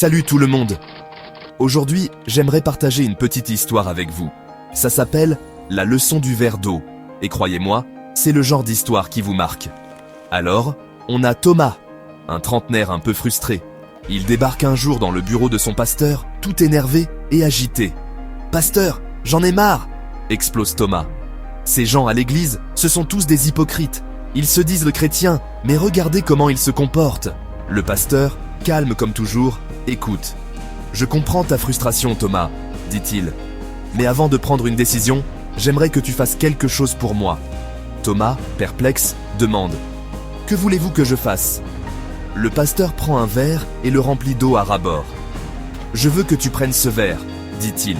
Salut tout le monde! Aujourd'hui, j'aimerais partager une petite histoire avec vous. Ça s'appelle « La leçon du verre d'eau ». Et croyez-moi, c'est le genre d'histoire qui vous marque. Alors, on a Thomas, un trentenaire un peu frustré. Il débarque un jour dans le bureau de son pasteur, tout énervé et agité. « Pasteur, j'en ai marre !» explose Thomas. Ces gens à l'église, ce sont tous des hypocrites. Ils se disent le chrétien, mais regardez comment ils se comportent. Le pasteur, calme comme toujours, écoute. « Je comprends ta frustration, Thomas, dit-il. Mais avant de prendre une décision, j'aimerais que tu fasses quelque chose pour moi. » Thomas, perplexe, demande « Que voulez-vous que je fasse ?» Le pasteur prend un verre et le remplit d'eau à ras-bord. « Je veux que tu prennes ce verre, dit-il,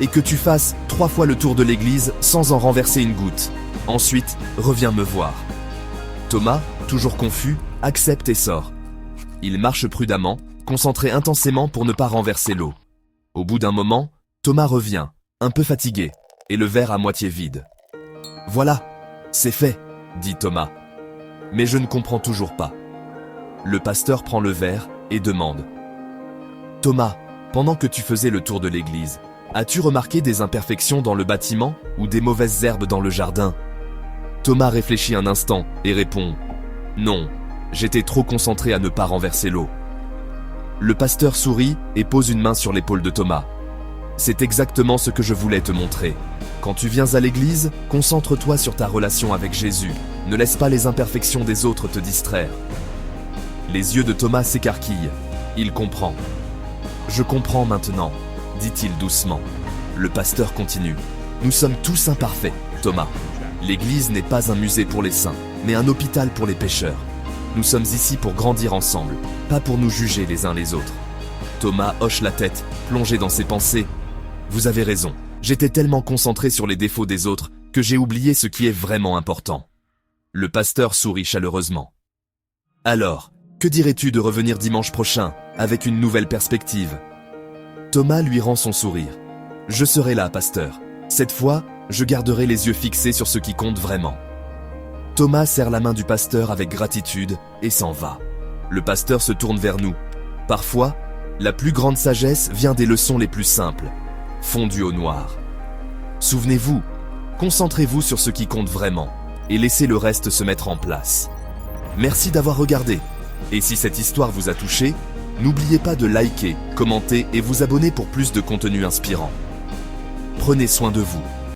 et que tu fasses 3 fois le tour de l'église sans en renverser une goutte. Ensuite, reviens me voir. » Thomas, toujours confus, accepte et sort. Il marche prudemment, concentré intensément pour ne pas renverser l'eau. Au bout d'un moment, Thomas revient, un peu fatigué, et le verre à moitié vide. « Voilà, c'est fait, dit Thomas. Mais je ne comprends toujours pas. » Le pasteur prend le verre et demande. « Thomas, pendant que tu faisais le tour de l'église, as-tu remarqué des imperfections dans le bâtiment ou des mauvaises herbes dans le jardin ?» Thomas réfléchit un instant et répond « Non, j'étais trop concentré à ne pas renverser l'eau. » Le pasteur sourit et pose une main sur l'épaule de Thomas. « C'est exactement ce que je voulais te montrer. Quand tu viens à l'église, concentre-toi sur ta relation avec Jésus. Ne laisse pas les imperfections des autres te distraire. » Les yeux de Thomas s'écarquillent. Il comprend. « Je comprends maintenant, » dit-il doucement. Le pasteur continue. « Nous sommes tous imparfaits, Thomas. L'église n'est pas un musée pour les saints, mais un hôpital pour les pécheurs. Nous sommes ici pour grandir ensemble, pas pour nous juger les uns les autres. » Thomas hoche la tête, plongé dans ses pensées. « Vous avez raison, j'étais tellement concentré sur les défauts des autres que j'ai oublié ce qui est vraiment important. » Le pasteur sourit chaleureusement. « Alors, que dirais-tu de revenir dimanche prochain, avec une nouvelle perspective ?» Thomas lui rend son sourire. « Je serai là, pasteur. Cette fois, je garderai les yeux fixés sur ce qui compte vraiment. » Thomas serre la main du pasteur avec gratitude et s'en va. Le pasteur se tourne vers nous. Parfois, la plus grande sagesse vient des leçons les plus simples, fondues au noir. Souvenez-vous, concentrez-vous sur ce qui compte vraiment et laissez le reste se mettre en place. Merci d'avoir regardé. Et si cette histoire vous a touché, n'oubliez pas de liker, commenter et vous abonner pour plus de contenu inspirant. Prenez soin de vous.